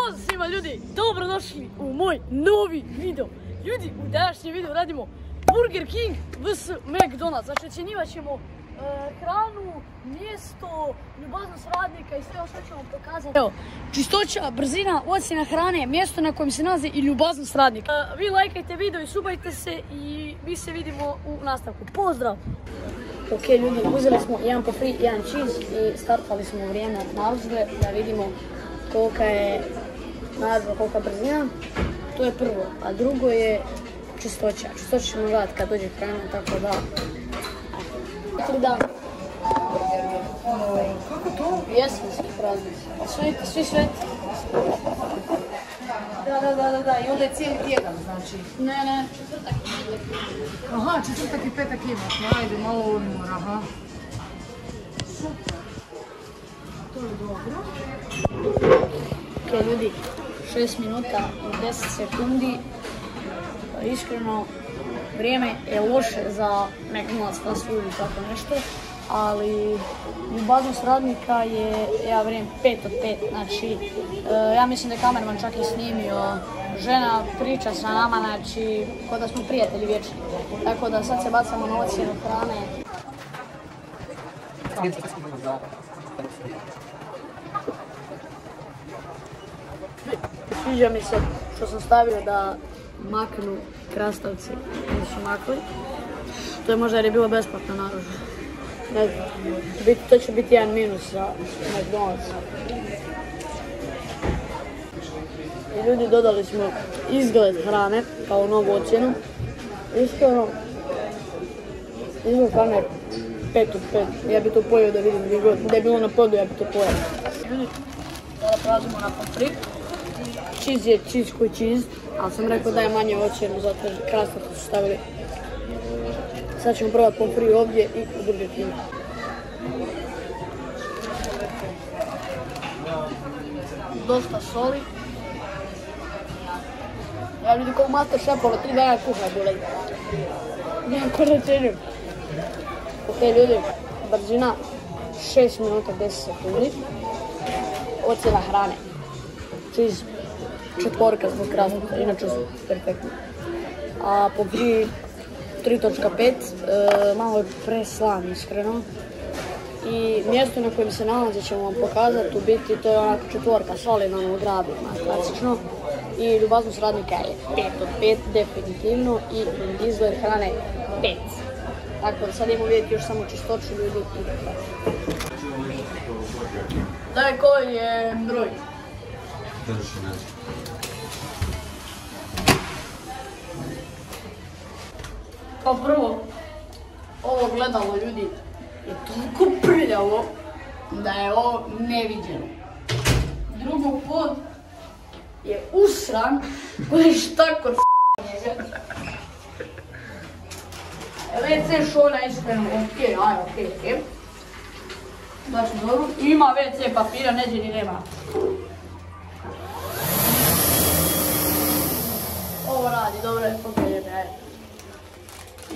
Pozdrav svima ljudi, dobrodošli u moj novi video. Ljudi, u današnjem videu radimo Burger King vs McDonald's. Znači, ocjenjivat ćemo hranu, mjesto, ljubaznost radnika i sve ovo što ćemo pokazati. Evo, čistoća, brzina, ocjena hrane, mjesto na kojem se nalazi i ljubaznost radnika. Vi lajkajte video i subajte se i mi se vidimo u nastavku. Pozdrav! Ok ljudi, uzeli smo jedan po free, jedan cheese i startali smo vrijeme narudžbe da vidimo kolika je narudžba, kolika brzina. To je prvo, a drugo je čistoća. Čistoća ćemo gledati kad dođe hrana, tako da... Kako to? Jesmo svi praznici. Svi sveti. Da, i onda je cijeli tjedan, znači. Ne, četvrtak i petak. Aha, četvrtak i petak imaš, ajde, malo odmor, aha. Super. To je dobro. Ok, ljudi, 6 minuta i 10 sekundi. Iskreno, vrijeme je loše za McDonald's, fast food i tako nešto, ali ljubaznost radnika je, ja vrijeme, 5 od 5, znači, ja mislim da je kamerman čak i snimio, žena priča sa nama, znači, kao da smo prijatelji vječni, tako da sad se bacamo na ocjenu hrane. Sviđa mi se što sam stavio da maknu krastavci, nisu makli. To je možda jer je bilo besplatno narudžba. Ne znam, to će biti jedan minus za McDonald's. I ljudi, dodali smo izgled hrane kao novu ocjenu. Iskreno, izgled hrane je 5 od 5. Ja bi to pojeo da vidim gdje god. Da je bilo na podu, ja bi to pojeo. Ljudi, sada prelazimo na pomfrit. Cheese je cheese koji cheese, ali sam rekao da je manje ocjenu zato jer krastavci su stavili. Sad ćemo probati pomfrit ovdje i u Burger Kingu. Dosta soli. Ja vidim kao master šefova, 3 dana kuhaj bolej. Nemam ko da čenim. Ok ljudi, brzina 6 minuta 10 sekundi. Ocjena hrane. Cheese 4 zbog krastavca, inače su perfektni. A pomfrit 3.5, malo je preslan iskreno. I mjesto na kojem se nalazi ćemo vam pokazati, u biti to je onako 4, solidno u gradu, klasično. I ljubaznost radnika je 5 od 5 definitivno i izgled hrane 5. Tako da sad idemo vidjeti još samo čistoću ljudi i tako. Daj koji je broj? Kao prvo, ovo gledalo ljudi je toliko prljavo da je ovo neviđeno. Drugo, pod je usran koji štakor njega. WC šolja iskreno, ok. Znači dobro, ima WC papira, neđe ni nema. Ovo radi, dobro je pokreljene.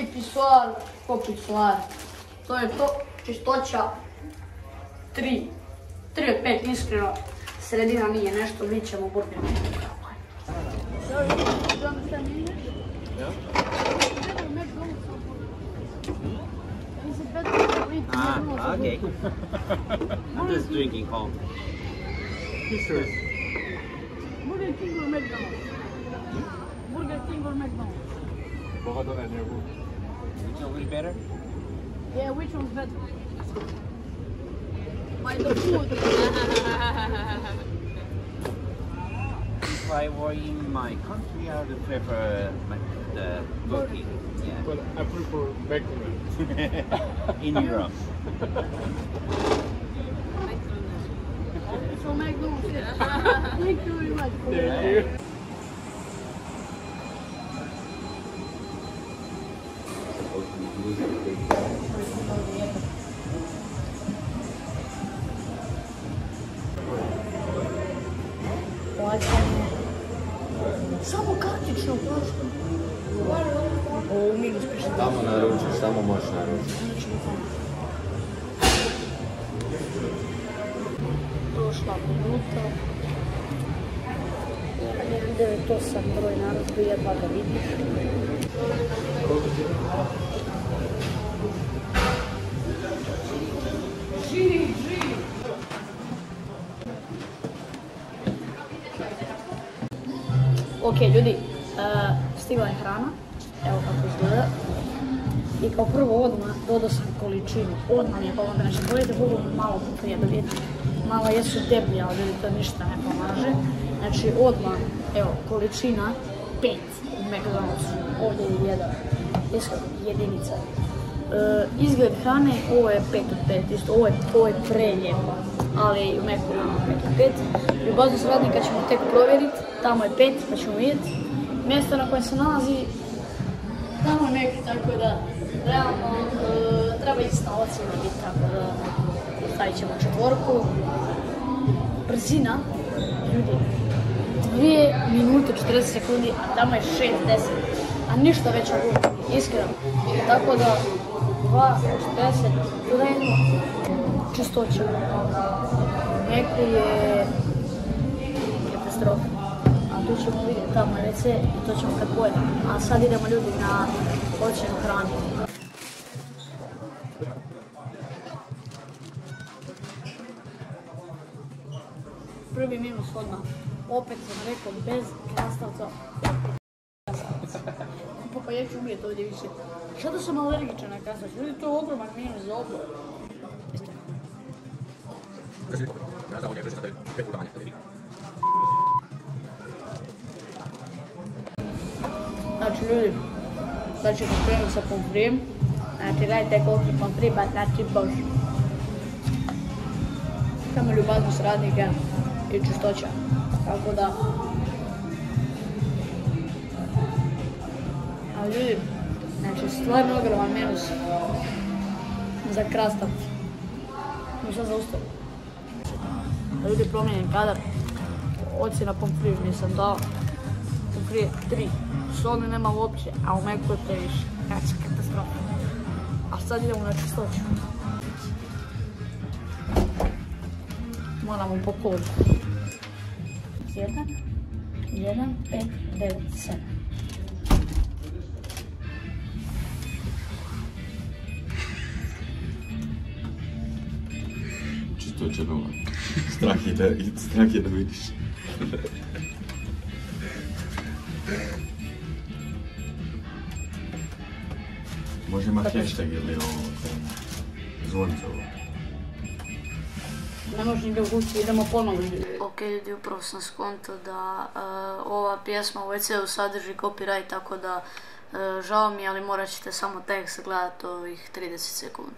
I pisuar, ko pisuar. To je to, čistoća 3 od 5 iskreno. Sredina nije nešto, mi ćemo Burger King. Okay. I'm just drinking home. Burger King or McDonald's? Burger King or McDonald's? Which one will be better? Yeah, which one's better? By the food. If I were in my country, I would prefer the Burger King. Yeah. But I prefer McDonald's. In Europe. So McDonald's, yeah. Thank you very much. Thank you. Samo kartično plaćam. Ovo minus piše. Samo naručiš, samo možeš naručiti. Prošla minuta. 98 broj narudžbe, jedva ga vidiš. Živi! Ok, ljudi, stigla je hrana, evo kako izgleda. I kao prvo odmah dodao sam količinu, odmah mi je pomoga, znači pogledajte Google malo prije da vidite. Malo jesu deblje, ali to ništa ne pomaže. Znači odmah, evo, količina 5 u McDonald'su, ovdje je 1, jedinica. Izgled hrane, ovo je 5 od 5, isto, ovo je prelijepo, ali u Macu imamo 5 od 5. I u bazu radnika ćemo tek provjeriti, tamo je 5 pa ćemo vidjeti. Mjesto na kojem se nalazi, tamo je Mac, tako da realno treba ista ocjena biti, tako da stavit ćemo 4. Brzina, ljudi, 2 minute 40 sekundi, a tamo je 6-10, a ništa već od uvijek, iskreno. Tako da, 2.40, to je jedno čistoće. Neko je katastrofa, a tu ćemo vidjeti, tamo je WC i to ćemo kad pojedemo. A sad idemo ljudi na ocjenu hrane. Prvi minus odmah, opet sam rekao bez krastavca. Pa ja ću uvijeti ovdje više. Šta da sam alergičan na krastavcu? Ljudi, to je ogroman minus za obrok. Znači ljudi, sad ćemo krenuti sa pomfrijem. Znači gledajte koliki pomfri, ba znači bož. Tamo ljubaznost radnika i čistoća, tako da. Ali ljudi, znači stvarno ogroman minus za krastavcu. No sad zaustavim. Ljudi, promijenjen kadar, ocjena pomfriju nisam dao. Pomfrije 3, solne nema uopće, a u Macu je previše. Znači katastrofa. A sad idemo na čistoću. Moramo po kodu. 1, 5, 9, 7. Čistoća nula. Strah je da vidiš. Može ima hashtag ili zvonce ovo. Ne može ni da ugući, idemo ponovno. Ok ljudi, upravo sam skontao da ova pjesma u WC-u sadrži copyright, tako da žao mi, ali morat ćete samo tekst gledati ovih 30 sekundi.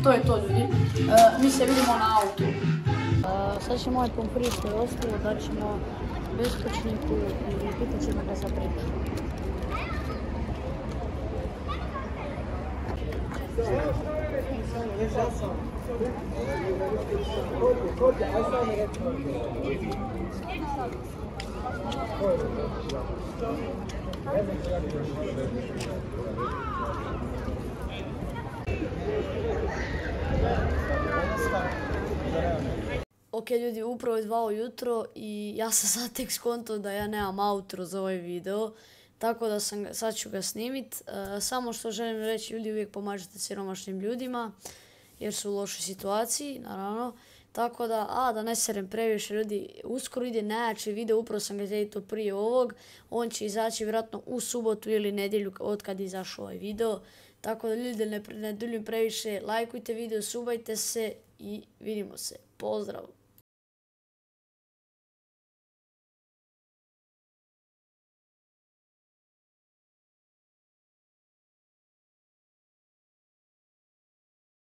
To je to ljudi, mi se vidimo na autu. Sad ćemo ovaj pomfri što je ostalo, dat ćemo beskućniku i pitat ćemo ga za priču. Ok ljudi, upravo je 2 ujutro i ja sam sad tek skontao da ja nemam outro za ovaj video, tako da sad ću ga snimit. Samo što želim reći, ljudi, uvijek pomažete siromašnim ljudima jer su u lošoj situaciji, naravno. Tako da, da ne serem previše, ljudi, uskoro ide najjači video, upravo sam ga editao prije ovog. On će izaći vjerojatno u subotu ili nedjelju od kad je izašao ovaj video. Tako da ljudi, ne duljim previše, lajkujte video, subajte se i vidimo se. Pozdrav!